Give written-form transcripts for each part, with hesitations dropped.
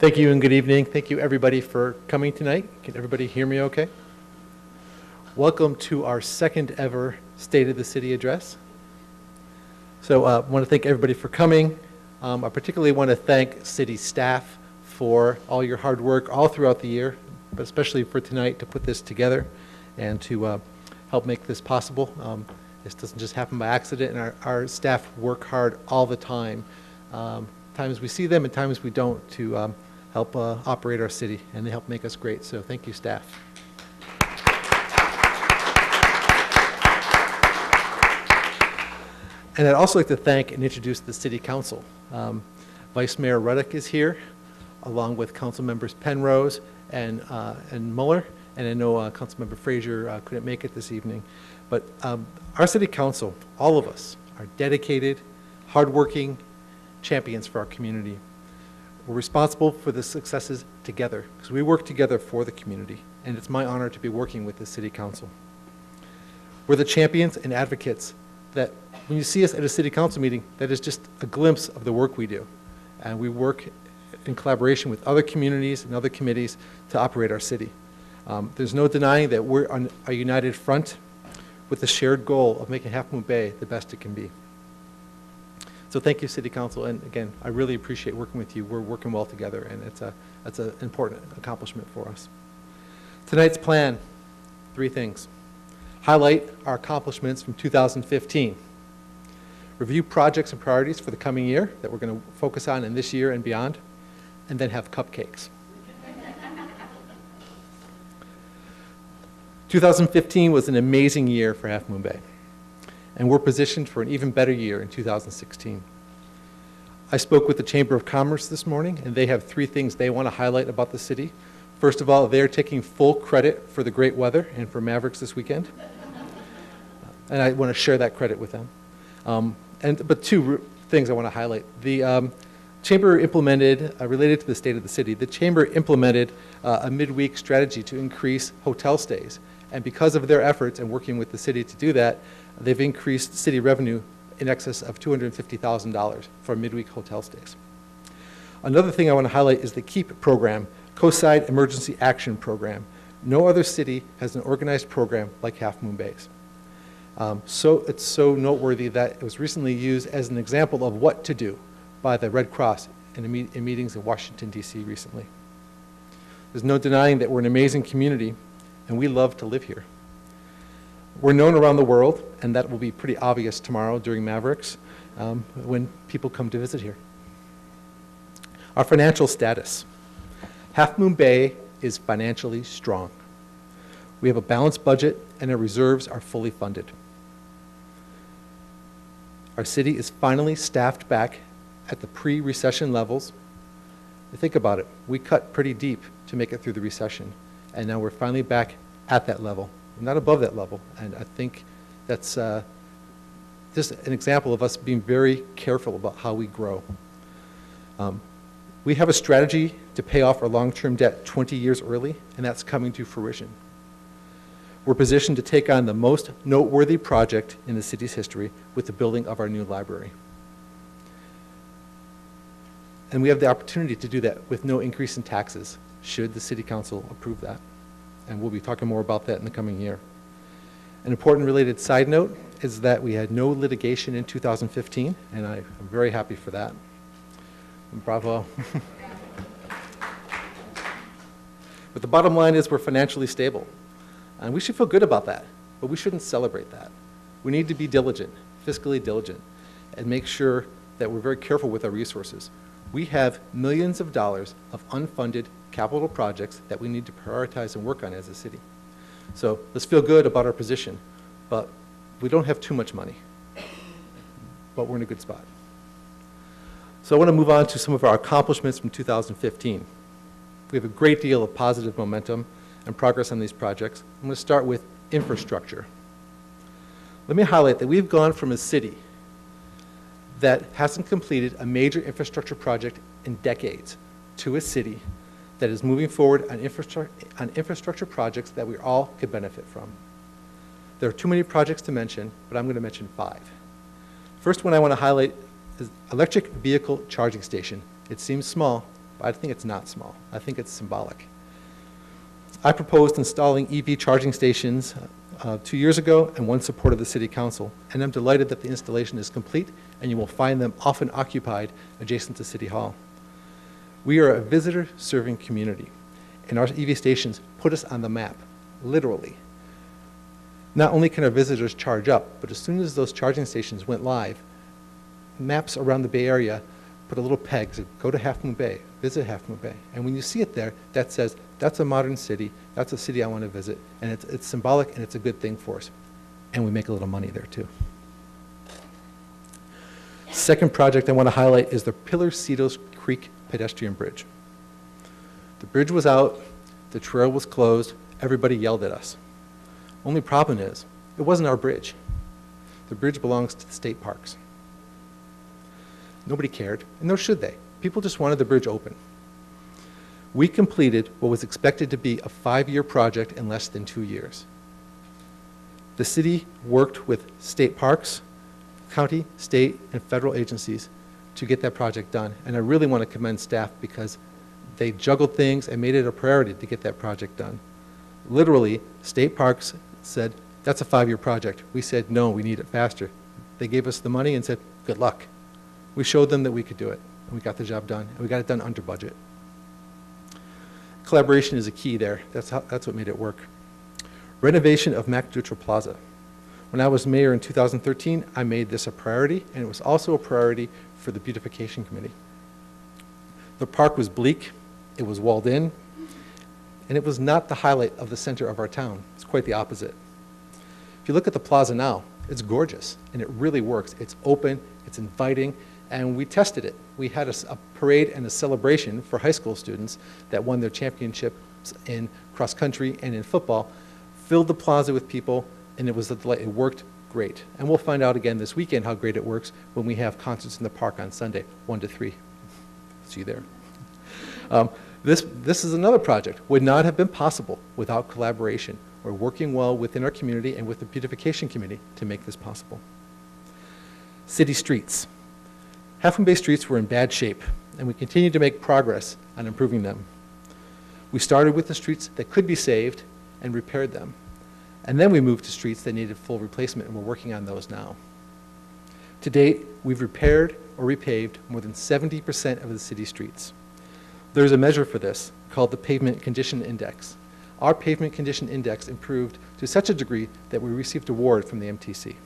Thank you and good evening. Thank you everybody for coming tonight. Can everybody hear me okay? Welcome to our second ever State of the City address. So I want to thank everybody for coming. I particularly want to thank city staff for all your hard work all throughout the year, but especially for tonight to put this together and to help make this possible. This doesn't just happen by accident, and our staff work hard all the time. Times we see them and times we don't, to help operate our city, and they help make us great. So thank you, staff. And I'd also like to thank and introduce the City Council. Vice Mayor Ruddock is here, along with Council Members Penrose and Muller, and I know Council Member Frazier couldn't make it this evening. But our City Council, all of us, are dedicated, hardworking champions for our community. We're responsible for the successes together, because we work together for the community, and it's my honor to be working with the City Council. We're the champions and advocates that when you see us at a City Council meeting, that is just a glimpse of the work we do. And we work in collaboration with other communities and other committees to operate our city. There's no denying that we're on a united front with the shared goal of making Half Moon Bay the best it can be. So thank you, City Council, and again, I really appreciate working with you. We're working well together, and that's an important accomplishment for us. Tonight's plan, 3 things. Highlight our accomplishments from 2015. Review projects and priorities for the coming year that we're going to focus on in this year and beyond, and then have cupcakes. 2015 was an amazing year for Half Moon Bay, and we're positioned for an even better year in 2016. I spoke with the Chamber of Commerce this morning, and they have 3 things they want to highlight about the city. First of all, they're taking full credit for the great weather and for Mavericks this weekend. And I want to share that credit with them. But 2 things I want to highlight. The Chamber implemented, related to the state of the city, the Chamber implemented a midweek strategy to increase hotel stays. And because of their efforts and working with the city to do that, they've increased city revenue in excess of $250,000 for midweek hotel stays. Another thing I want to highlight is the KEEP program, Coastside Emergency Action Program. No other city has an organized program like Half Moon Bay's. So it's so noteworthy that it was recently used as an example of what to do by the Red Cross in meetings in Washington, D.C. recently. There's no denying that we're an amazing community, and we love to live here. We're known around the world, and that will be pretty obvious tomorrow during Mavericks when people come to visit here. Our financial status. Half Moon Bay is financially strong. We have a balanced budget, and our reserves are fully funded. Our city is finally staffed back at the pre-recession levels. Think about it. We cut pretty deep to make it through the recession, and now we're finally back at that level, not above that level. And I think that's just an example of us being very careful about how we grow. We have a strategy to pay off our long-term debt 20 years early, and that's coming to fruition. We're positioned to take on the most noteworthy project in the city's history with the building of our new library. And we have the opportunity to do that with no increase in taxes, should the City Council approve that. And we'll be talking more about that in the coming year. An important related side note is that we had no litigation in 2015, and I'm very happy for that. Bravo. But the bottom line is we're financially stable. And we should feel good about that, but we shouldn't celebrate that. We need to be diligent, fiscally diligent, and make sure that we're very careful with our resources. We have millions of dollars of unfunded capital projects that we need to prioritize and work on as a city. So let's feel good about our position, but we don't have too much money, but we're in a good spot. So I want to move on to some of our accomplishments from 2015. We have a great deal of positive momentum and progress on these projects. I'm going to start with infrastructure. Let me highlight that we've gone from a city that hasn't completed a major infrastructure project in decades to a city that is moving forward on infrastructure projects that we all could benefit from. There are too many projects to mention, but I'm going to mention 5. First one I want to highlight is electric vehicle charging station. It seems small, but I think it's not small. I think it's symbolic. I proposed installing EV charging stations 2 years ago and won support of the City Council, and I'm delighted that the installation is complete and you will find them often occupied adjacent to City Hall. We are a visitor-serving community, and our EV stations put us on the map, literally. Not only can our visitors charge up, but as soon as those charging stations went live, maps around the Bay Area put a little peg, so go to Half Moon Bay, visit Half Moon Bay. And when you see it there, that says, that's a modern city, that's a city I want to visit, and it's symbolic and it's a good thing for us. And we make a little money there too. Second project I want to highlight is the Pillar Cedars Creek pedestrian bridge. The bridge was out, the trail was closed, everybody yelled at us. Only problem is, it wasn't our bridge. The bridge belongs to the state parks. Nobody cared, and nor should they. People just wanted the bridge open. We completed what was expected to be a 5-year project in less than 2 years. The city worked with state parks, county, state, and federal agencies to get that project done. And I really want to commend staff because they juggled things and made it a priority to get that project done. Literally, state parks said, that's a 5-year project. We said, no, we need it faster. They gave us the money and said, good luck. We showed them that we could do it, and we got the job done, and we got it done under budget. Collaboration is a key there. That's what made it work. Renovation of MacDutra Plaza. When I was mayor in 2013, I made this a priority, and it was also a priority for the beautification committee. The park was bleak, it was walled in, and it was not the highlight of the center of our town. It's quite the opposite. If you look at the plaza now, it's gorgeous, and it really works. It's open, it's inviting, and we tested it. We had a parade and a celebration for high school students that won their championships in cross country and in football, filled the plaza with people, and it was a delight. It worked great. And we'll find out again this weekend how great it works when we have concerts in the park on Sunday, 1 to 3. See you there. This is another project. Would not have been possible without collaboration. We're working well within our community and with the beautification committee to make this possible. City streets. Half Moon Bay streets were in bad shape, and we continue to make progress on improving them. We started with the streets that could be saved and repaired them. And then we moved to streets that needed full replacement, and we're working on those now. To date, we've repaired or repaved more than 70% of the city streets. There's a measure for this called the Pavement Condition Index. Our Pavement Condition Index improved to such a degree that we received an award from the MTC.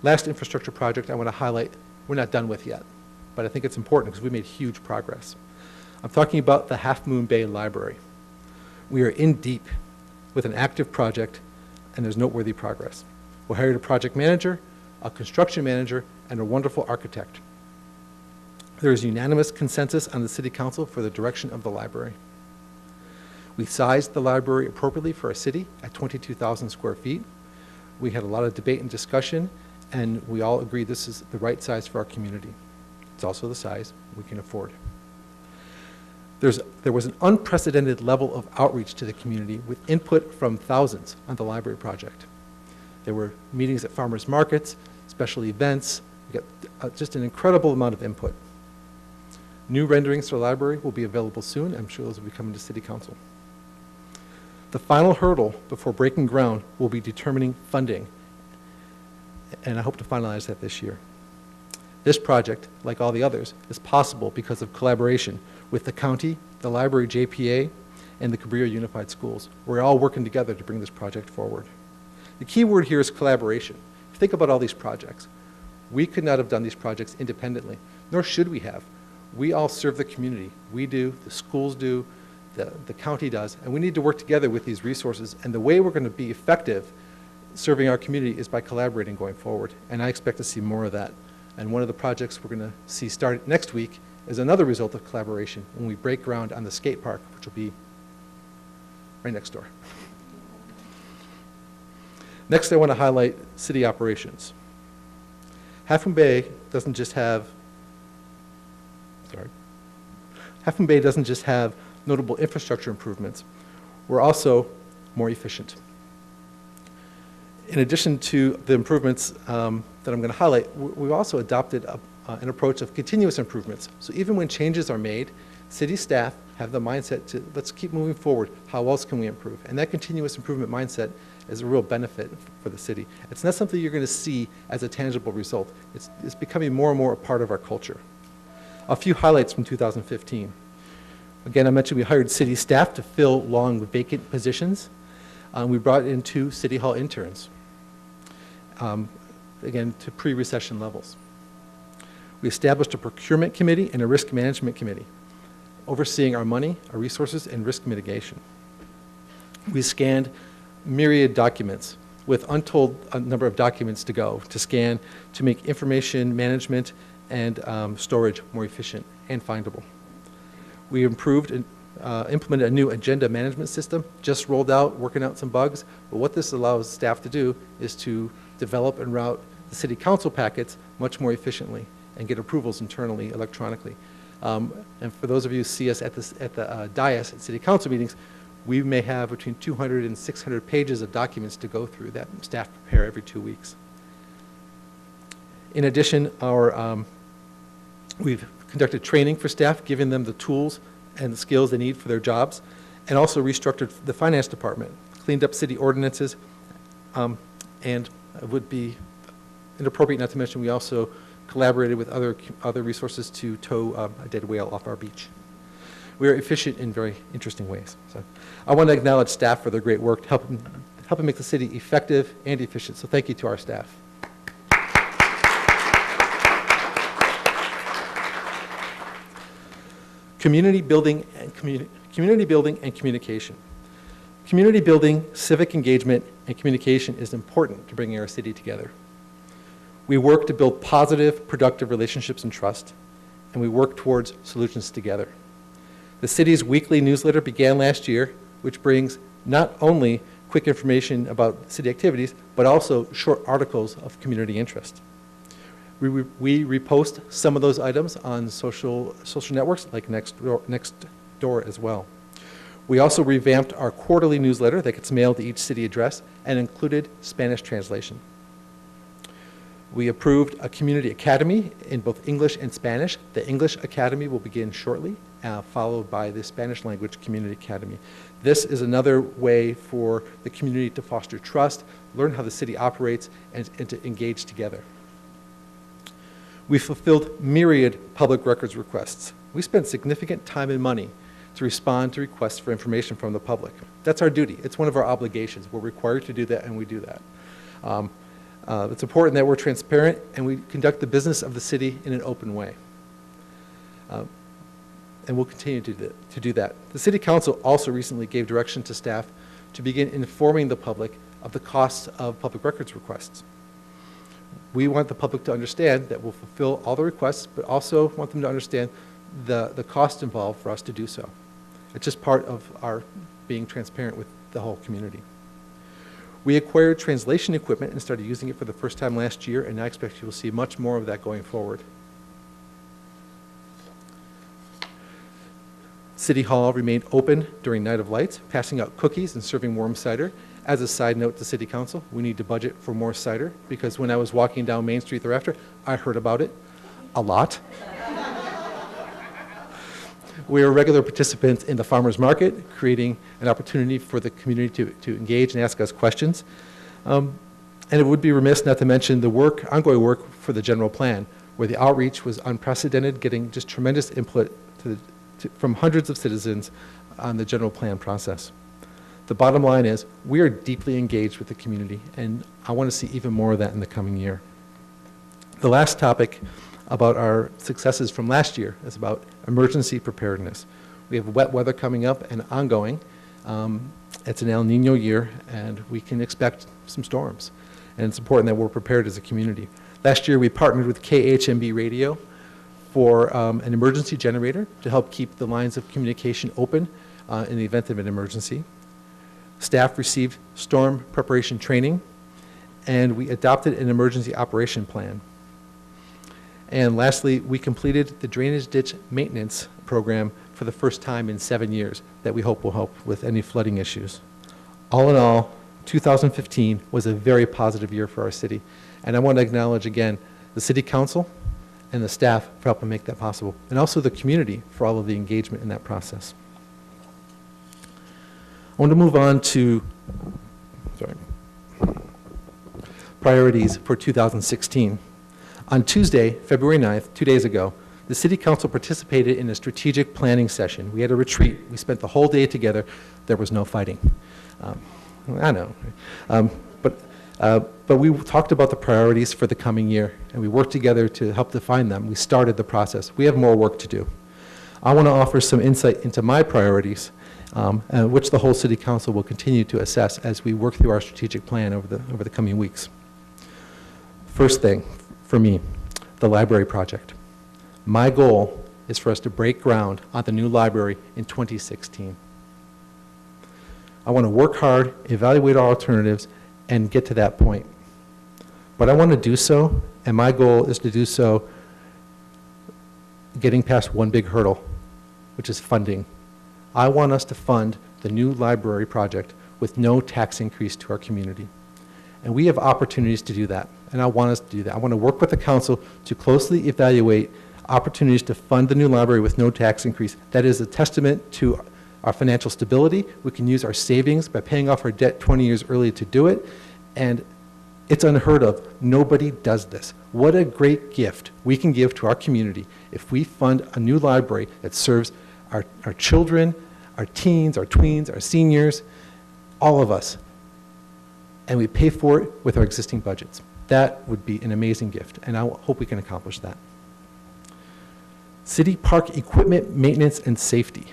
Last infrastructure project I want to highlight, we're not done with yet, but I think it's important because we made huge progress. I'm talking about the Half Moon Bay Library. We are in deep with an active project, and there's noteworthy progress. We hired a project manager, a construction manager, and a wonderful architect. There is unanimous consensus on the City Council for the direction of the library. We sized the library appropriately for a city at 22,000 square feet. We had a lot of debate and discussion, and we all agreed this is the right size for our community. It's also the size we can afford. There was an unprecedented level of outreach to the community with input from thousands on the library project. There were meetings at farmers markets, special events. We got just an incredible amount of input. New renderings for the library will be available soon. I'm sure those will be coming to City Council. The final hurdle before breaking ground will be determining funding, and I hope to finalize that this year. This project, like all the others, is possible because of collaboration with the county, the library JPA, and the Cabrillo Unified Schools. We're all working together to bring this project forward. The key word here is collaboration. If you think about all these projects, we could not have done these projects independently, nor should we have. We all serve the community. We do, the schools do, the county does, and we need to work together with these resources. And the way we're going to be effective serving our community is by collaborating going forward. And I expect to see more of that. And one of the projects we're going to see start next week is another result of collaboration when we break ground on the skate park, which will be right next door. Next, I want to highlight city operations. Half Moon Bay doesn't just have notable infrastructure improvements. We're also more efficient. In addition to the improvements that I'm going to highlight, we've also adopted an approach of continuous improvements. So even when changes are made, city staff have the mindset to, let's keep moving forward. How else can we improve? And that continuous improvement mindset is a real benefit for the city. It's not something you're going to see as a tangible result. It's becoming more and more a part of our culture. A few highlights from 2015. Again, I mentioned we hired city staff to fill long vacant positions. We brought in 2 City Hall interns, again, to pre-recession levels. We established a procurement committee and a risk management committee, overseeing our money, our resources, and risk mitigation. We scanned myriad documents with untold number of documents to go, to scan, to make information management and storage more efficient and findable. We improved and implemented a new agenda management system, just rolled out, working out some bugs. But what this allows staff to do is to develop and route the city council packets much more efficiently and get approvals internally, electronically. And for those of you who see us at the dais at city council meetings, we may have between 200 and 600 pages of documents to go through that staff prepare every 2 weeks. In addition, we've conducted training for staff, giving them the tools and the skills they need for their jobs, and also restructured the finance department, cleaned up city ordinances, and it would be inappropriate not to mention we also collaborated with other resources to tow a dead whale off our beach. We are efficient in very interesting ways. So I want to acknowledge staff for their great work, helping make the city effective and efficient. So thank you to our staff. Community building and communication. Community building, civic engagement, and communication is important to bringing our city together. We work to build positive, productive relationships and trust, and we work towards solutions together. The city's weekly newsletter began last year, which brings not only quick information about city activities, but also short articles of community interest. We repost some of those items on social networks like Nextdoor as well. We also revamped our quarterly newsletter that gets mailed to each city address and included Spanish translation. We approved a community academy in both English and Spanish. The English academy will begin shortly, followed by the Spanish language community academy. This is another way for the community to foster trust, learn how the city operates, and to engage together. We fulfilled myriad public records requests. We spent significant time and money to respond to requests for information from the public. That's our duty. It's one of our obligations. We're required to do that, and we do that. It's important that we're transparent and we conduct the business of the city in an open way. And we'll continue to do that. The City Council also recently gave direction to staff to begin informing the public of the costs of public records requests. We want the public to understand that we'll fulfill all the requests, but also want them to understand the cost involved for us to do so. It's just part of our being transparent with the whole community. We acquired translation equipment and started using it for the first time last year, and I expect you will see much more of that going forward. City Hall remained open during Night of Lights, passing out cookies and serving warm cider. As a side note to City Council, we need to budget for more cider, because when I was walking down Main Street thereafter, I heard about it a lot. We are regular participants in the farmers market, creating an opportunity for the community to engage and ask us questions. And it would be remiss not to mention the ongoing work for the general plan, where the outreach was unprecedented, getting just tremendous input from hundreds of citizens on the general plan process. The bottom line is we are deeply engaged with the community, and I want to see even more of that in the coming year. The last topic about our successes from last year is about emergency preparedness. We have wet weather coming up and ongoing. It's an El Nino year, and we can expect some storms. And it's important that we're prepared as a community. Last year, we partnered with KHMB Radio for an emergency generator to help keep the lines of communication open in the event of an emergency. Staff received storm preparation training, and we adopted an emergency operation plan. And lastly, we completed the drainage ditch maintenance program for the first time in 7 years that we hope will help with any flooding issues. All in all, 2015 was a very positive year for our city. And I want to acknowledge again the City Council and the staff for helping make that possible, and also the community for all of the engagement in that process. I want to move on to priorities for 2016. On Tuesday, February 9th, 2 days ago, the City Council participated in a strategic planning session. We had a retreat. We spent the whole day together. There was no fighting. I know. But we talked about the priorities for the coming year, and we worked together to help define them. We started the process. We have more work to do. I want to offer some insight into my priorities, which the whole City Council will continue to assess as we work through our strategic plan over the coming weeks. First thing, for me, the library project. My goal is for us to break ground on the new library in 2016. I want to work hard, evaluate our alternatives, and get to that point. But I want to do so, and my goal is to do so getting past one big hurdle, which is funding. I want us to fund the new library project with no tax increase to our community. And we have opportunities to do that, and I want us to do that. I want to work with the council to closely evaluate opportunities to fund the new library with no tax increase. That is a testament to our financial stability. We can use our savings by paying off our debt 20 years early to do it, and it's unheard of. Nobody does this. What a great gift we can give to our community if we fund a new library that serves our children, our teens, our tweens, our seniors, all of us, and we pay for it with our existing budgets. That would be an amazing gift, and I hope we can accomplish that. City park equipment maintenance and safety.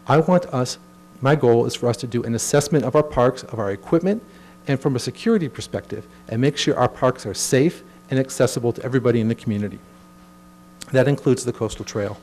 My goal is for us to do an assessment of our parks, of our equipment, and from a security perspective, and make sure our parks are safe and accessible to everybody in the community. That includes the coastal trail.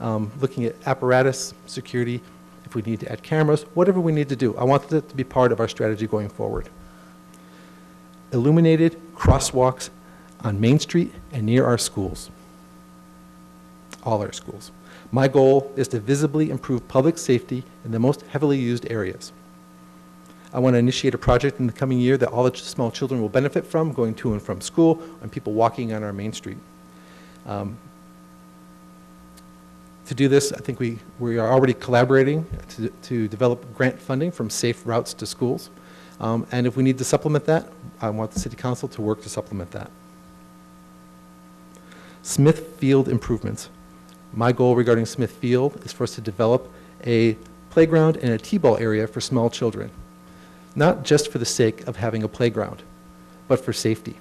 Looking at apparatus, security, if we need to add cameras, whatever we need to do. I want that to be part of our strategy going forward. Illuminated crosswalks on Main Street and near our schools. All our schools. My goal is to visibly improve public safety in the most heavily used areas. I want to initiate a project in the coming year that all the small children will benefit from, going to and from school, and people walking on our Main Street. To do this, I think we are already collaborating to develop grant funding from safe routes to schools. And if we need to supplement that, I want the City Council to work to supplement that. Smith Field improvements. My goal regarding Smith Field is for us to develop a playground and a t-ball area for small children, not just for the sake of having a playground, but for safety.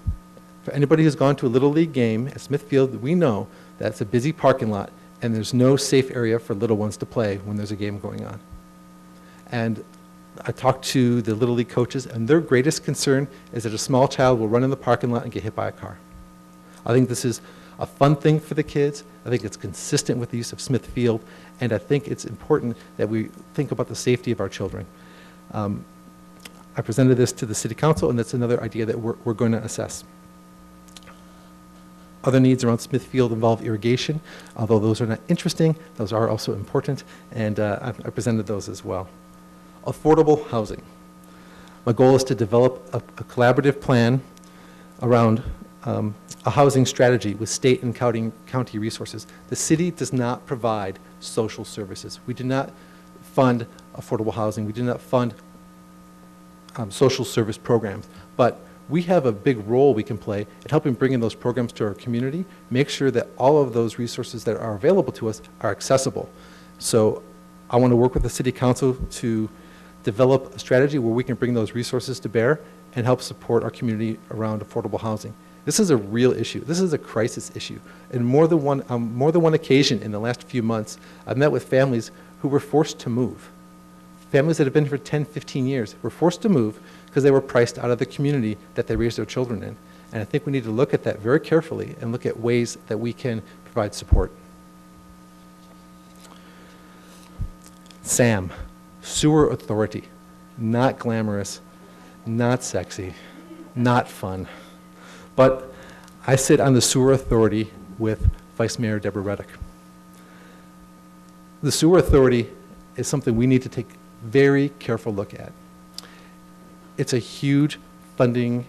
For anybody who's gone to a Little League game at Smith Field, we know that's a busy parking lot and there's no safe area for little ones to play when there's a game going on. And I talked to the Little League coaches, and their greatest concern is that a small child will run in the parking lot and get hit by a car. I think this is a fun thing for the kids. I think it's consistent with the use of Smith Field, and I think it's important that we think about the safety of our children. I presented this to the City Council, and that's another idea that we're going to assess. Other needs around Smith Field involve irrigation. Although those are not interesting, those are also important, and I presented those as well. Affordable housing. My goal is to develop a collaborative plan around a housing strategy with state and county resources. The city does not provide social services. We do not fund affordable housing. We do not fund social service programs. But we have a big role we can play in helping bring in those programs to our community, make sure that all of those resources that are available to us are accessible. So I want to work with the City Council to develop a strategy where we can bring those resources to bear and help support our community around affordable housing. This is a real issue. This is a crisis issue. And more than one occasion in the last few months, I've met with families who were forced to move. Families that have been here for 10, 15 years were forced to move because they were priced out of the community that they raised their children in. And I think we need to look at that very carefully and look at ways that we can provide support. SAM, Sewer Authority. Not glamorous, not sexy, not fun. But I sit on the Sewer Authority with Vice Mayor Deborah Reddick. The Sewer Authority is something we need to take a very careful look at. It's a huge funding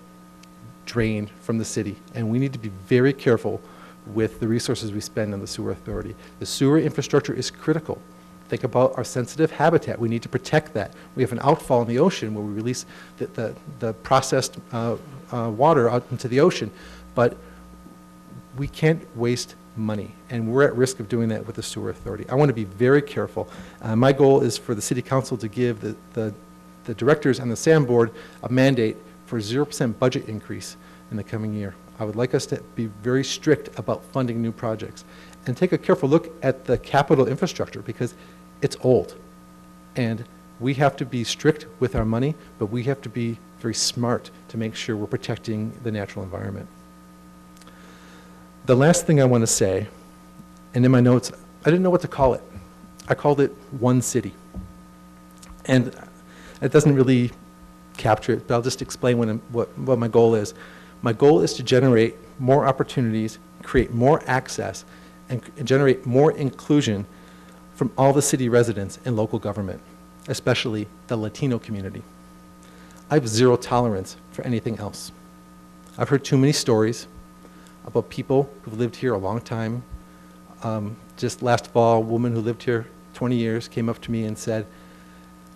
drain from the city, and we need to be very careful with the resources we spend on the sewer authority. The sewer infrastructure is critical. Think about our sensitive habitat. We need to protect that. We have an outfall in the ocean where we release the processed water out into the ocean, but we can't waste money, and we're at risk of doing that with the sewer authority. I want to be very careful. My goal is for the city council to give the directors and the SAM board a mandate for 0% budget increase in the coming year. I would like us to be very strict about funding new projects and take a careful look at the capital infrastructure, because it's old. And we have to be strict with our money, but we have to be very smart to make sure we're protecting the natural environment. The last thing I want to say, and in my notes, I didn't know what to call it. I called it One City. And it doesn't really capture it, but I'll just explain what my goal is. My goal is to generate more opportunities, create more access, and generate more inclusion from all the city residents in local government, especially the Latino community. I have zero tolerance for anything else. I've heard too many stories about people who've lived here a long time. Just last fall, a woman who lived here 20 years came up to me and said,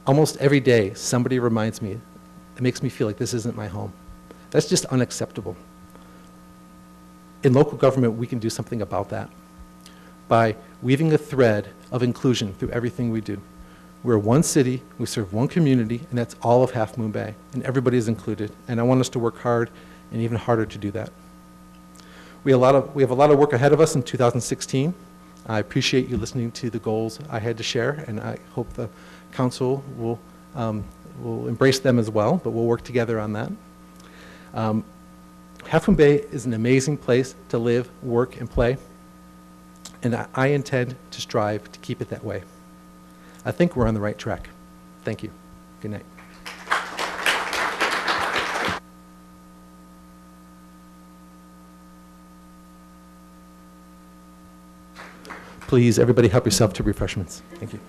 almost every day somebody reminds me, it makes me feel like this isn't my home. That's just unacceptable. In local government, we can do something about that by weaving a thread of inclusion through everything we do. We're one city, we serve one community, and that's all of Half Moon Bay, and everybody is included. And I want us to work hard and even harder to do that. We have a lot of work ahead of us in 2016. I appreciate you listening to the goals I had to share, and I hope the council will embrace them as well, but we'll work together on that. Half Moon Bay is an amazing place to live, work, and play, and I intend to strive to keep it that way. I think we're on the right track. Thank you. Good night. Please, everybody help yourself to refreshments. Thank you.